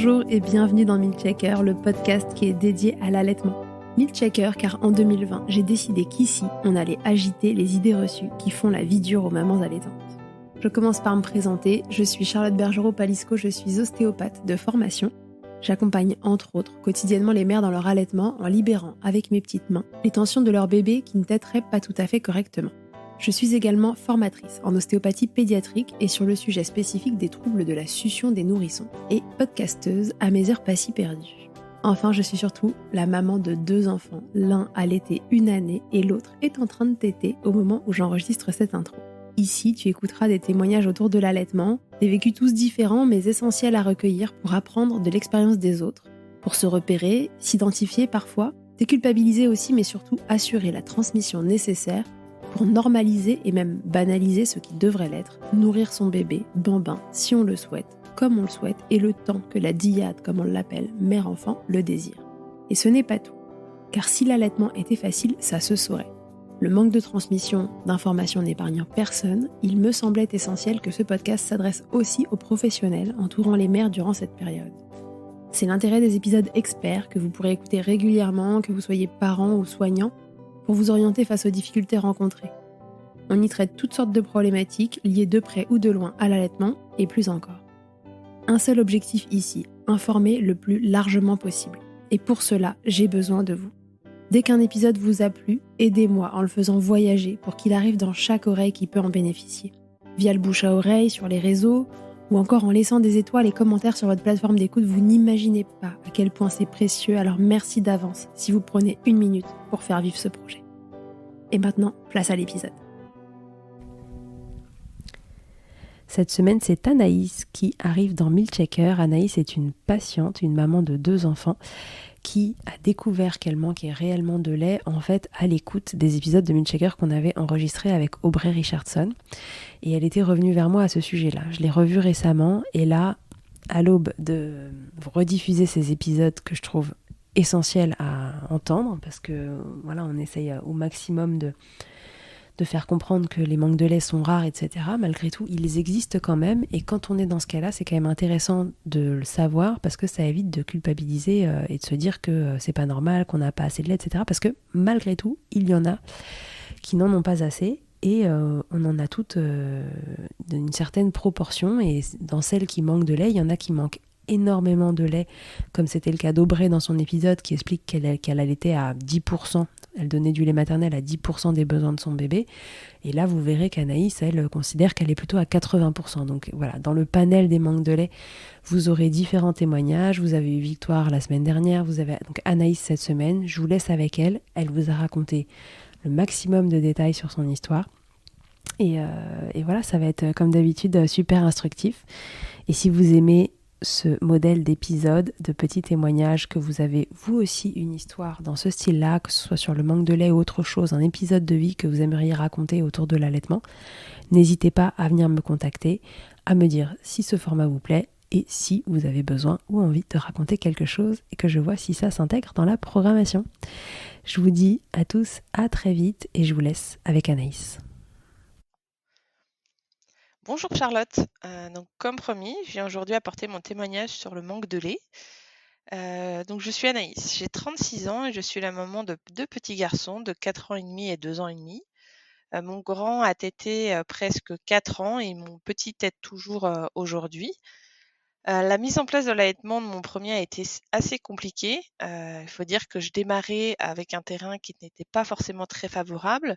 Bonjour et bienvenue dans Milkshaker, le podcast qui est dédié à l'allaitement. Milkshaker car en 2020, j'ai décidé qu'ici, on allait agiter les idées reçues qui font la vie dure aux mamans allaitantes. Je commence par me présenter, je suis Charlotte Bergerot-Palisco, je suis ostéopathe de formation. J'accompagne entre autres quotidiennement les mères dans leur allaitement en libérant avec mes petites mains les tensions de leur bébé qui ne téteraient pas tout à fait correctement. Je suis également formatrice en ostéopathie pédiatrique et sur le sujet spécifique des troubles de la succion des nourrissons et podcasteuse à mes heures pas si perdues. Enfin, je suis surtout la maman de 2 enfants, l'un allaité 1 année et l'autre est en train de téter au moment où j'enregistre cette intro. Ici, tu écouteras des témoignages autour de l'allaitement, des vécus tous différents mais essentiels à recueillir pour apprendre de l'expérience des autres, pour se repérer, s'identifier parfois, déculpabiliser aussi mais surtout assurer la transmission nécessaire pour normaliser et même banaliser ce qui devrait l'être, nourrir son bébé, bambin, si on le souhaite, comme on le souhaite, et le temps que la dyade, comme on l'appelle, mère-enfant, le désire. Et ce n'est pas tout, car si l'allaitement était facile, ça se saurait. Le manque de transmission d'informations n'épargnant personne, il me semblait essentiel que ce podcast s'adresse aussi aux professionnels entourant les mères durant cette période. C'est l'intérêt des épisodes experts que vous pourrez écouter régulièrement, que vous soyez parent ou soignant, pour vous orienter face aux difficultés rencontrées. On y traite toutes sortes de problématiques liées de près ou de loin à l'allaitement et plus encore. Un seul objectif ici, informer le plus largement possible. Et pour cela, j'ai besoin de vous. Dès qu'un épisode vous a plu, aidez-moi en le faisant voyager pour qu'il arrive dans chaque oreille qui peut en bénéficier. Via le bouche à oreille, sur les réseaux, ou encore en laissant des étoiles et commentaires sur votre plateforme d'écoute, vous n'imaginez pas à quel point c'est précieux, alors merci d'avance si vous prenez 1 minute pour faire vivre ce projet. Et maintenant, place à l'épisode. Cette semaine, c'est Anaïs qui arrive dans Milkshaker. Anaïs est une patiente, une maman de 2 enfants qui a découvert qu'elle manquait réellement de lait en fait à l'écoute des épisodes de Milkshaker qu'on avait enregistrés avec Aubrey Richardson. Et elle était revenue vers moi à ce sujet-là. Je l'ai revue récemment et là, à l'aube de rediffuser ces épisodes que je trouve essentiels à entendre parce que voilà, on essaye au maximum de faire comprendre que les manques de lait sont rares, etc. Malgré tout, ils existent quand même et quand on est dans ce cas-là, c'est quand même intéressant de le savoir parce que ça évite de culpabiliser et de se dire que c'est pas normal, qu'on n'a pas assez de lait, etc. Parce que malgré tout, il y en a qui n'en ont pas assez et on en a toutes d'une certaine proportion et dans celles qui manquent de lait, il y en a qui manquent énormément de lait, comme c'était le cas d'Aubrey dans son épisode qui explique qu'elle allaitait à 10%. Elle donnait du lait maternel à 10% des besoins de son bébé. Et là, vous verrez qu'Anaïs, elle, considère qu'elle est plutôt à 80%. Donc voilà, dans le panel des manques de lait, vous aurez différents témoignages. Vous avez eu Victoire la semaine dernière, vous avez donc Anaïs cette semaine. Je vous laisse avec elle. Elle vous a raconté le maximum de détails sur son histoire. Et voilà, ça va être comme d'habitude super instructif. Et si vous aimez ce modèle d'épisode, de petits témoignages, que vous avez vous aussi une histoire dans ce style-là, que ce soit sur le manque de lait ou autre chose, un épisode de vie que vous aimeriez raconter autour de l'allaitement, n'hésitez pas à venir me contacter, à me dire si ce format vous plaît et si vous avez besoin ou envie de raconter quelque chose et que je vois si ça s'intègre dans la programmation. Je vous dis à tous à très vite et je vous laisse avec Anaïs. Bonjour Charlotte, donc comme promis, je viens aujourd'hui apporter mon témoignage sur le manque de lait. Donc je suis Anaïs, j'ai 36 ans et je suis la maman de 2 petits garçons de 4 ans et demi et 2 ans et demi. Mon grand a tété presque 4 ans et mon petit tète toujours aujourd'hui. La mise en place de l'allaitement de mon premier a été assez compliquée. Il faut dire que je démarrais avec un terrain qui n'était pas forcément très favorable.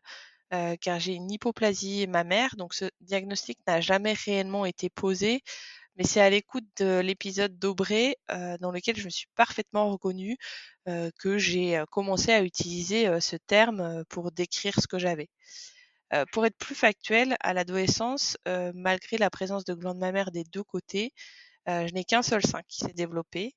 Car j'ai une hypoplasie mammaire, donc ce diagnostic n'a jamais réellement été posé, mais c'est à l'écoute de l'épisode d'Aubrey, dans lequel je me suis parfaitement reconnue, que j'ai commencé à utiliser ce terme pour décrire ce que j'avais. Pour être plus factuelle, à l'adolescence, malgré la présence de glandes mammaires des 2 côtés, je n'ai qu'un seul sein qui s'est développé.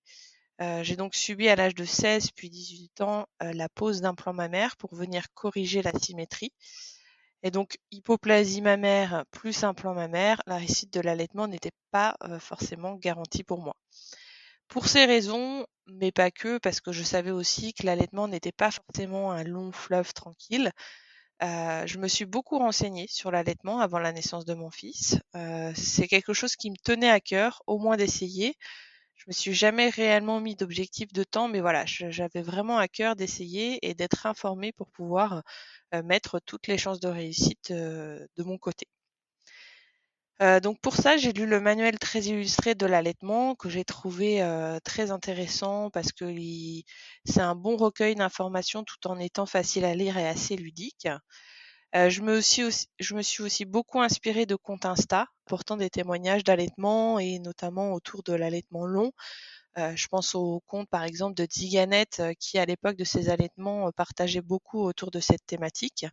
J'ai donc subi à l'âge de 16 puis 18 ans la pose d'implants mammaires pour venir corriger la symétrie. Et donc, hypoplasie mammaire plus implant mammaire, la réussite de l'allaitement n'était pas forcément garantie pour moi. Pour ces raisons, mais pas que, parce que je savais aussi que l'allaitement n'était pas forcément un long fleuve tranquille, je me suis beaucoup renseignée sur l'allaitement avant la naissance de mon fils. C'est quelque chose qui me tenait à cœur, au moins d'essayer. Je me suis jamais réellement mis d'objectif de temps, mais voilà, j'avais vraiment à cœur d'essayer et d'être informée pour pouvoir mettre toutes les chances de réussite de mon côté. Donc pour ça, j'ai lu le manuel très illustré de l'allaitement que j'ai trouvé très intéressant parce que c'est un bon recueil d'informations tout en étant facile à lire et assez ludique. Je me suis aussi beaucoup inspirée de comptes Insta portant des témoignages d'allaitement et notamment autour de l'allaitement long. Je pense au compte par exemple de Ziganette qui à l'époque de ses allaitements partageait beaucoup autour de cette thématique.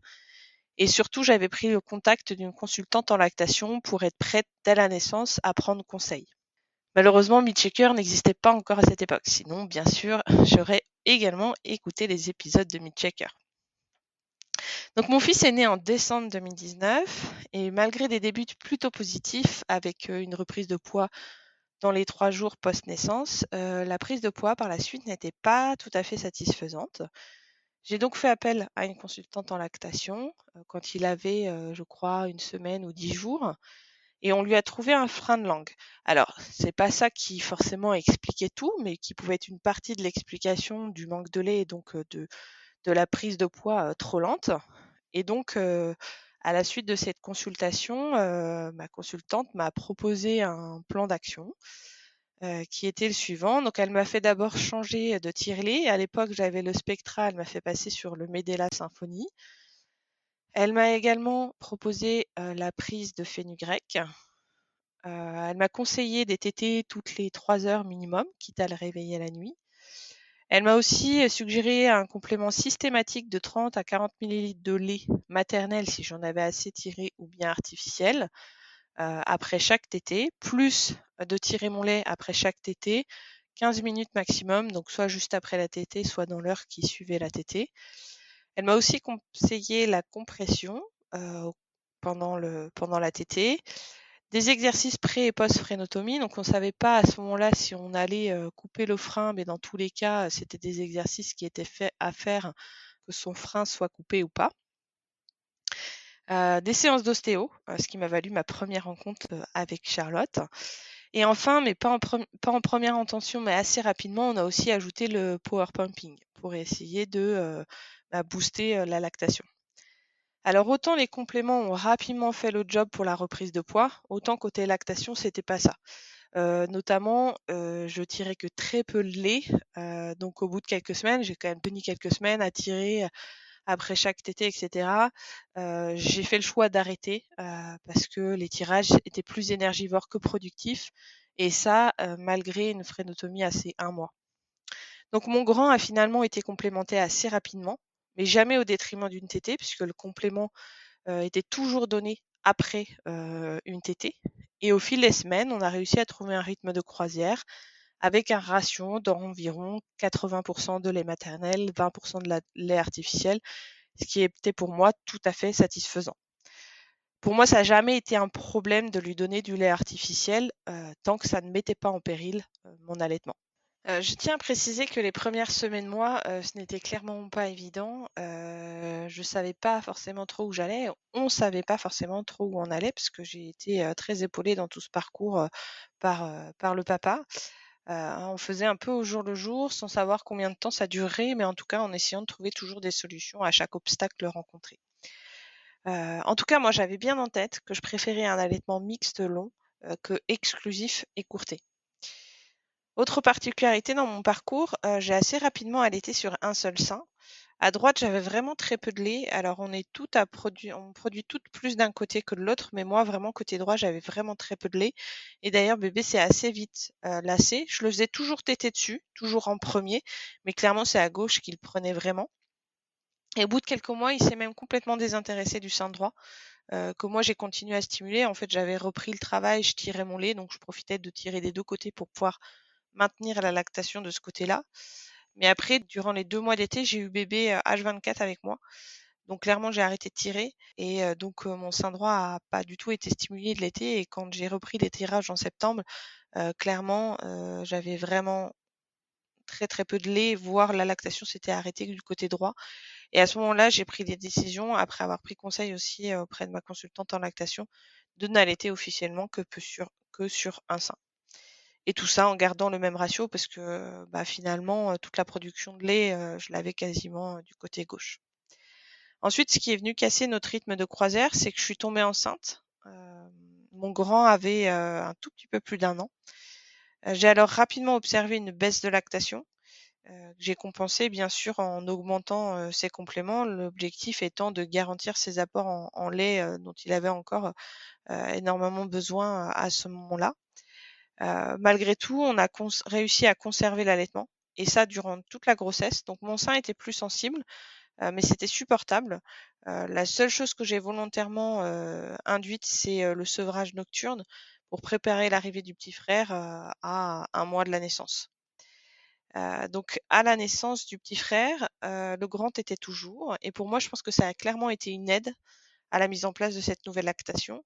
Et surtout, j'avais pris le contact d'une consultante en lactation pour être prête dès la naissance à prendre conseil. Malheureusement, Milkshaker n'existait pas encore à cette époque. Sinon, bien sûr, j'aurais également écouté les épisodes de Milkshaker. Donc mon fils est né en décembre 2019 et malgré des débuts plutôt positifs avec une reprise de poids dans les 3 jours post-naissance, la prise de poids par la suite n'était pas tout à fait satisfaisante. J'ai donc fait appel à une consultante en lactation quand il avait, je crois, 1 semaine ou 10 jours et on lui a trouvé un frein de langue. Alors, c'est pas ça qui forcément expliquait tout, mais qui pouvait être une partie de l'explication du manque de lait et donc de la prise de poids trop lente. Et donc, à la suite de cette consultation, ma consultante m'a proposé un plan d'action qui était le suivant. Donc, elle m'a fait d'abord changer de tire-lait. À l'époque, j'avais le Spectra, elle m'a fait passer sur le Medela Symphony. Elle m'a également proposé la prise de fenugrec. Elle m'a conseillé des tétées toutes les 3 heures minimum, quitte à le réveiller la nuit. Elle m'a aussi suggéré un complément systématique de 30 à 40 millilitres de lait maternel si j'en avais assez tiré ou bien artificiel après chaque tétée, plus de tirer mon lait après chaque tétée, 15 minutes maximum, donc soit juste après la tétée, soit dans l'heure qui suivait la tétée. Elle m'a aussi conseillé la compression pendant la tétée, des exercices pré et post-frénotomie. Donc on ne savait pas à ce moment-là si on allait couper le frein, mais dans tous les cas, c'était des exercices qui étaient faits à faire, que son frein soit coupé ou pas. Des séances d'ostéo, ce qui m'a valu ma première rencontre avec Charlotte. Et enfin, mais pas en première intention, mais assez rapidement, on a aussi ajouté le power pumping pour essayer de booster la lactation. Alors autant les compléments ont rapidement fait le job pour la reprise de poids, autant côté lactation, c'était pas ça. Notamment, je tirais que très peu de lait, donc au bout de quelques semaines, j'ai quand même tenu quelques semaines à tirer après chaque tétée, etc. J'ai fait le choix d'arrêter parce que les tirages étaient plus énergivores que productifs, et ça, malgré une frénotomie assez 1 mois. Donc mon grand a finalement été complémenté assez rapidement, mais jamais au détriment d'une tétée, puisque le complément était toujours donné après une tétée. Et au fil des semaines, on a réussi à trouver un rythme de croisière avec un ratio d'environ 80% de lait maternel, 20% de lait artificiel, ce qui était pour moi tout à fait satisfaisant. Pour moi, ça n'a jamais été un problème de lui donner du lait artificiel tant que ça ne mettait pas en péril mon allaitement. Je tiens à préciser que les premières semaines, moi, ce n'était clairement pas évident. Je savais pas forcément trop où j'allais. On savait pas forcément trop où on allait parce que j'ai été très épaulée dans tout ce parcours par le papa. On faisait un peu au jour le jour sans savoir combien de temps ça durerait, mais en tout cas en essayant de trouver toujours des solutions à chaque obstacle rencontré. En tout cas, moi, j'avais bien en tête que je préférais un allaitement mixte long que exclusif écourté. Autre particularité dans mon parcours, j'ai assez rapidement allaité sur un seul sein. À droite, j'avais vraiment très peu de lait. Alors on produit toutes plus d'un côté que de l'autre, mais moi vraiment côté droit, j'avais vraiment très peu de lait. Et d'ailleurs, bébé s'est assez vite lassé. Je le faisais toujours téter dessus, toujours en premier, mais clairement c'est à gauche qu'il prenait vraiment. Et au bout de quelques mois, il s'est même complètement désintéressé du sein droit, que moi j'ai continué à stimuler. En fait, j'avais repris le travail, je tirais mon lait, donc je profitais de tirer des 2 côtés pour pouvoir maintenir la lactation de ce côté-là. Mais après, durant les 2 mois d'été, j'ai eu bébé H24 avec moi. Donc clairement, j'ai arrêté de tirer et donc mon sein droit a pas du tout été stimulé de l'été, et quand j'ai repris les tirages en septembre, clairement, j'avais vraiment très, très peu de lait, voire la lactation s'était arrêtée du côté droit. Et à ce moment-là, j'ai pris des décisions, après avoir pris conseil aussi auprès de ma consultante en lactation, de n'allaiter officiellement que sur un sein. Et tout ça en gardant le même ratio parce que finalement, toute la production de lait, je l'avais quasiment du côté gauche. Ensuite, ce qui est venu casser notre rythme de croisière, c'est que je suis tombée enceinte. Mon grand avait un tout petit peu plus d'1 an. J'ai alors rapidement observé une baisse de lactation, que j'ai compensée bien sûr en augmentant ses compléments, l'objectif étant de garantir ses apports en lait dont il avait encore énormément besoin à ce moment-là. Malgré tout, on a réussi à conserver l'allaitement et ça durant toute la grossesse. Donc mon sein était plus sensible, mais c'était supportable. La seule chose que j'ai volontairement induite, c'est le sevrage nocturne pour préparer l'arrivée du petit frère à 1 mois de la naissance. Donc à la naissance du petit frère, le grand était toujours et pour moi, je pense que ça a clairement été une aide à la mise en place de cette nouvelle lactation.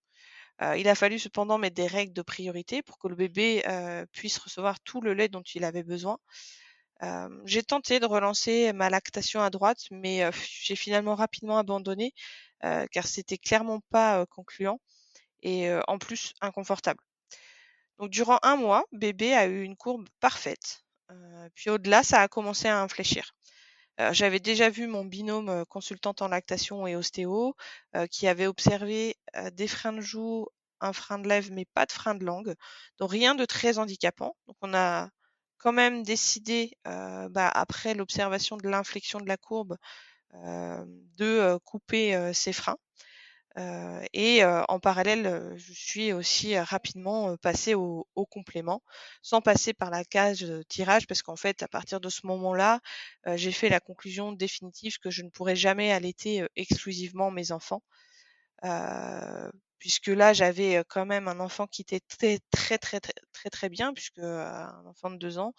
Il a fallu cependant mettre des règles de priorité pour que le bébé puisse recevoir tout le lait dont il avait besoin. J'ai tenté de relancer ma lactation à droite, mais j'ai finalement rapidement abandonné car c'était clairement pas concluant et en plus inconfortable. Donc durant 1 mois, bébé a eu une courbe parfaite. Puis au-delà, ça a commencé à infléchir. J'avais déjà vu mon binôme consultante en lactation et ostéo qui avait observé des freins de joue, un frein de lèvres, mais pas de frein de langue. Donc rien de très handicapant. Donc on a quand même décidé, après l'observation de l'inflexion de la courbe, de couper ces freins. En parallèle, je suis aussi rapidement passée au complément, sans passer par la case tirage, parce qu'en fait, à partir de ce moment-là, j'ai fait la conclusion définitive que je ne pourrais jamais allaiter exclusivement mes enfants, puisque là, j'avais quand même un enfant qui était très bien, puisque un enfant de 2 ans,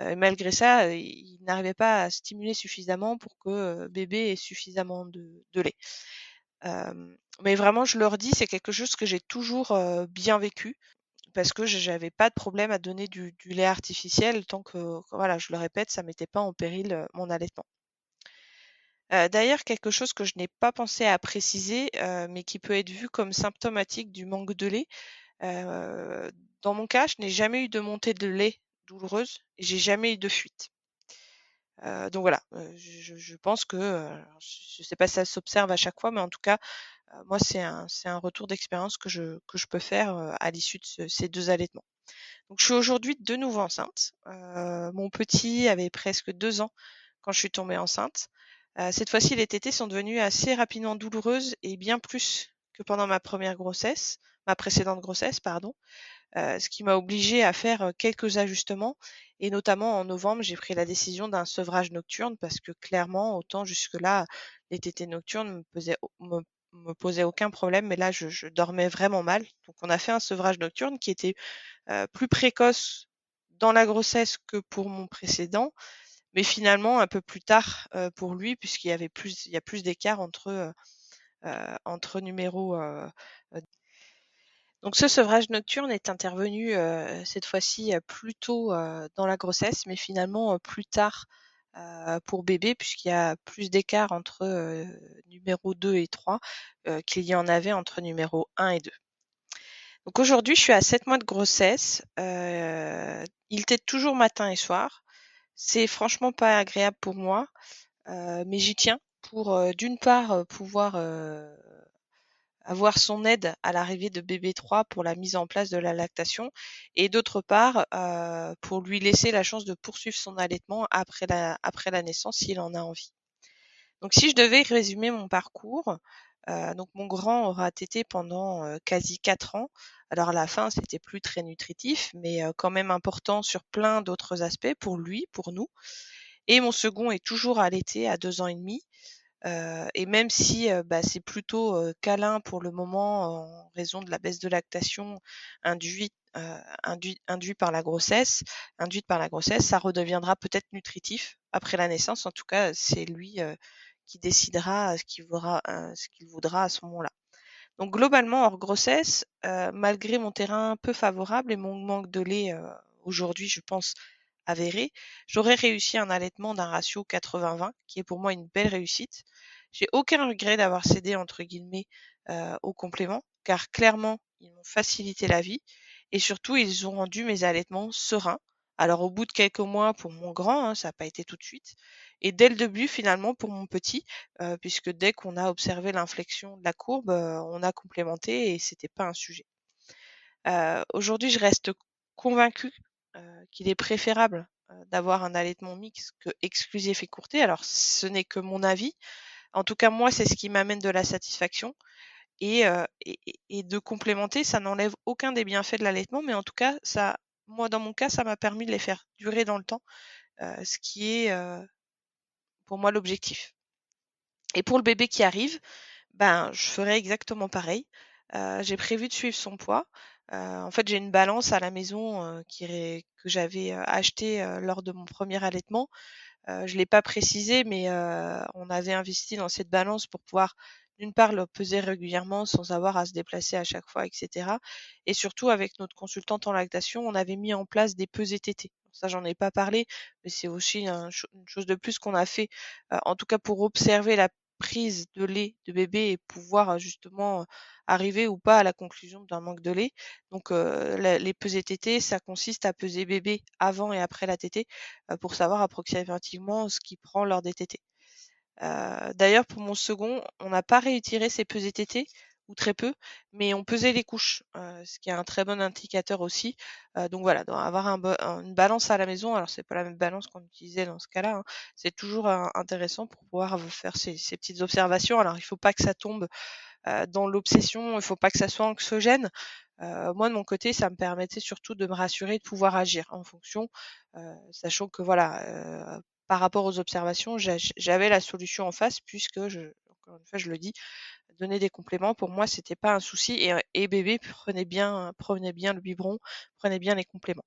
malgré ça, il n'arrivait pas à stimuler suffisamment pour que bébé ait suffisamment de lait. Mais vraiment, je leur dis, c'est quelque chose que j'ai toujours bien vécu parce que j'avais pas de problème à donner du lait artificiel tant que voilà, je le répète, ça mettait pas en péril mon allaitement. D'ailleurs, quelque chose que je n'ai pas pensé à préciser, mais qui peut être vu comme symptomatique du manque de lait. Heu, Dans mon cas, je n'ai jamais eu de montée de lait douloureuse et j'ai jamais eu de fuite. Donc voilà, je pense que, je sais pas si ça s'observe à chaque fois, mais en tout cas, moi c'est un retour d'expérience que je peux faire, à l'issue de ces 2 allaitements. Donc je suis aujourd'hui de nouveau enceinte. Mon petit avait presque 2 ans quand je suis tombée enceinte. Cette fois-ci, les tétées sont devenues assez rapidement douloureuses et bien plus que pendant ma précédente grossesse, pardon. Ce qui m'a obligée à faire, quelques ajustements et notamment en novembre, j'ai pris la décision d'un sevrage nocturne parce que clairement, autant jusque-là, les tétées nocturnes me posaient aucun problème, mais là, je dormais vraiment mal. Donc on a fait un sevrage nocturne qui était, plus précoce dans la grossesse que pour mon précédent, mais finalement un peu plus tard, pour lui il y a plus d'écart entre numéros, donc ce sevrage nocturne est intervenu, cette fois-ci, plus tôt, dans la grossesse, mais finalement, plus tard, pour bébé puisqu'il y a plus d'écart entre, numéro 2 et 3, qu'il y en avait entre numéro 1 et 2. Donc aujourd'hui, je suis à 7 mois de grossesse, il tète toujours matin et soir. C'est franchement pas agréable pour moi, mais j'y tiens pour, d'une part, pouvoir, avoir son aide à l'arrivée de bébé 3 pour la mise en place de la lactation et d'autre part, pour lui laisser la chance de poursuivre son allaitement après la naissance s'il en a envie. Donc si je devais résumer mon parcours, donc mon grand aura tété pendant, quasi 4 ans. Alors à la fin, c'était plus très nutritif, mais quand même important sur plein d'autres aspects pour lui, pour nous et mon second est toujours allaité à 2 ans et demi. Et même si, c'est plutôt, câlin pour le moment en raison de la baisse de lactation induite, induite par la grossesse, ça redeviendra peut-être nutritif après la naissance. En tout cas, c'est lui, qui décidera ce qu'il voudra à ce moment-là. Donc globalement, hors grossesse, malgré mon terrain peu favorable et mon manque de lait, aujourd'hui, je pense avéré, j'aurais réussi un allaitement d'un ratio 80-20, qui est pour moi une belle réussite. J'ai aucun regret d'avoir cédé entre guillemets aux compléments, car clairement ils m'ont facilité la vie et surtout, ils ont rendu mes allaitements sereins. Alors au bout de quelques mois pour mon grand, ça n'a pas été tout de suite, et dès le début finalement pour mon petit, puisque dès qu'on a observé l'inflexion de la courbe, on a complémenté et c'était pas un sujet. Aujourd'hui, je reste convaincue, qu'il est préférable, d'avoir un allaitement mixte que exclusif et courté. Alors ce n'est que mon avis. En tout cas, moi, c'est ce qui m'amène de la satisfaction, et de complémenter, ça n'enlève aucun des bienfaits de l'allaitement, mais en tout cas, moi, dans mon cas, ça m'a permis de les faire durer dans le temps, ce qui est, pour moi, l'objectif. Et pour le bébé qui arrive, je ferai exactement pareil. J'ai prévu de suivre son poids. En fait, j'ai une balance à la maison, que j'avais, achetée, lors de mon premier allaitement. Je l'ai pas précisé, mais on avait investi dans cette balance pour pouvoir, d'une part, le peser régulièrement sans avoir à se déplacer à chaque fois, et cetera. Et surtout, avec notre consultante en lactation, on avait mis en place des pesées tétées. Ça, j'en ai pas parlé, mais c'est aussi une chose de plus qu'on a fait, en tout cas pour observer la prise de lait de bébé et pouvoir, justement, arriver ou pas à la conclusion d'un manque de lait. Donc les pesées tétées, ça consiste à peser bébé avant et après la tétée, pour savoir approximativement ce qu'il prend lors des tétées. D'ailleurs pour mon second, on n'a pas réitéré ses pesées tétées, ou très peu, mais on pesait les couches, ce qui est un très bon indicateur aussi. Donc voilà, avoir une balance à la maison, alors c'est pas la même balance qu'on utilisait dans ce cas-là, c'est toujours intéressant pour pouvoir faire ces petites observations. Alors il faut pas que ça tombe dans l'obsession, il faut pas que ça soit anxiogène. Moi de mon côté, ça me permettait surtout de me rassurer, de pouvoir agir en fonction, sachant que voilà, par rapport aux observations, j'avais la solution en face puisque encore une fois, je le dis, donner des compléments pour moi, c'était pas un souci, et bébé prenait bien le biberon, prenait bien les compléments.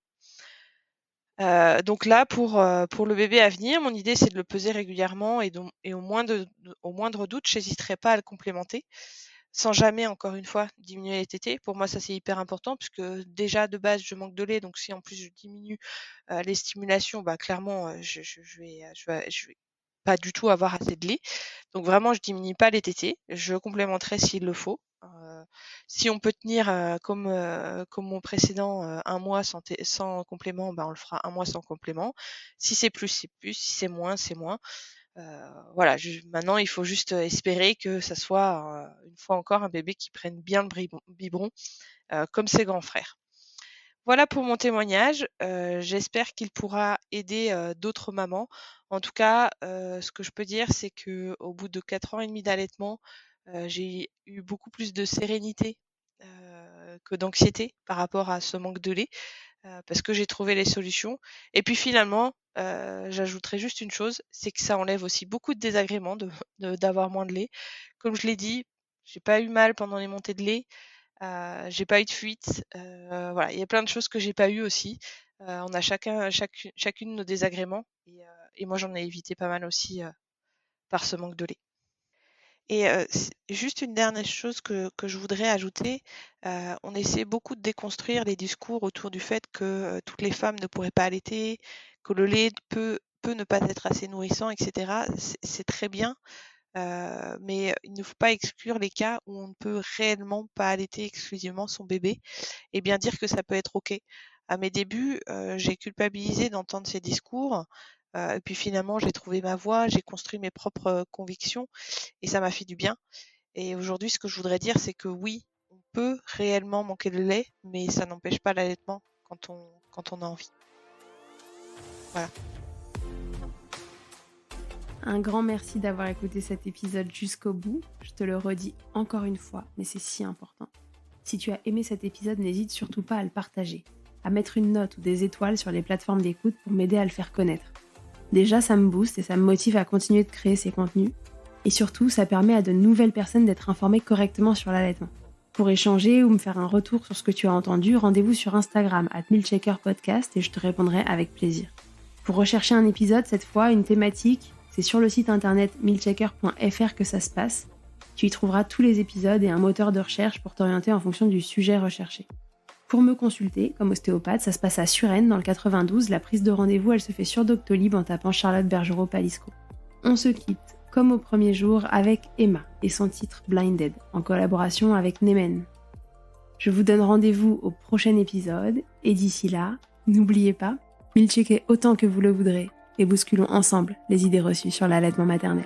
Donc là pour le bébé à venir, mon idée c'est de le peser régulièrement, et au moindre doute, j'hésiterai pas à le complémenter, sans jamais, encore une fois, diminuer les tétées. Pour moi, ça c'est hyper important puisque déjà de base je manque de lait, donc si en plus je diminue, les stimulations, clairement, je vais pas du tout avoir assez de lait. Donc vraiment, je diminue pas les tétées, je complémenterai s'il le faut. Si on peut tenir, comme mon précédent, 1 mois sans complément, on le fera 1 mois sans complément. Si c'est plus, c'est plus, si c'est moins, c'est moins. Voilà, maintenant il faut juste espérer que ça soit, une fois encore, un bébé qui prenne bien le biberon, comme ses grands frères. Voilà pour mon témoignage, j'espère qu'il pourra aider, d'autres mamans. En tout cas, ce que je peux dire, c'est qu'au bout de 4 ans et demi d'allaitement, j'ai eu beaucoup plus de sérénité, que d'anxiété par rapport à ce manque de lait, parce que j'ai trouvé les solutions. Et puis finalement, j'ajouterai juste une chose, c'est que ça enlève aussi beaucoup de désagréments d'avoir moins de lait. Comme je l'ai dit, j'ai pas eu mal pendant les montées de lait, j'ai pas eu de fuite, voilà, il y a plein de choses que j'ai pas eu aussi. On a chacune nos désagréments, et moi j'en ai évité pas mal aussi, par ce manque de lait. Et juste une dernière chose que je voudrais ajouter, on essaie beaucoup de déconstruire les discours autour du fait que, toutes les femmes ne pourraient pas allaiter, que le lait peut ne pas être assez nourrissant, et cetera. C'est très bien, mais il ne faut pas exclure les cas où on ne peut réellement pas allaiter exclusivement son bébé, et bien dire que ça peut être OK. À mes débuts, j'ai culpabilisé d'entendre ces discours, et puis finalement j'ai trouvé ma voie, j'ai construit mes propres convictions, et ça m'a fait du bien. Et aujourd'hui, ce que je voudrais dire, c'est que oui, on peut réellement manquer de lait, mais ça n'empêche pas l'allaitement quand on a envie. Voilà. Un grand merci d'avoir écouté cet épisode jusqu'au bout. Je te le redis encore une fois, mais c'est si important. Si tu as aimé cet épisode, n'hésite surtout pas à le partager, à mettre une note ou des étoiles sur les plateformes d'écoute pour m'aider à le faire connaître. Déjà, ça me booste et ça me motive à continuer de créer ces contenus. Et surtout, ça permet à de nouvelles personnes d'être informées correctement sur l'allaitement. Pour échanger ou me faire un retour sur ce que tu as entendu, rendez-vous sur Instagram @milcheckerpodcast et je te répondrai avec plaisir. Pour rechercher un épisode, cette fois, une thématique, c'est sur le site internet milchecker.fr que ça se passe. Tu y trouveras tous les épisodes et un moteur de recherche pour t'orienter en fonction du sujet recherché. Pour me consulter, comme ostéopathe, ça se passe à Suresnes, dans le 92. La prise de rendez-vous, elle se fait sur Doctolib en tapant Charlotte Bergerot-Palisco. On se quitte, comme au premier jour, avec Emma et son titre Blinded, en collaboration avec Nemen. Je vous donne rendez-vous au prochain épisode et d'ici là, n'oubliez pas, milcheckez autant que vous le voudrez et bousculons ensemble les idées reçues sur l'allaitement maternel.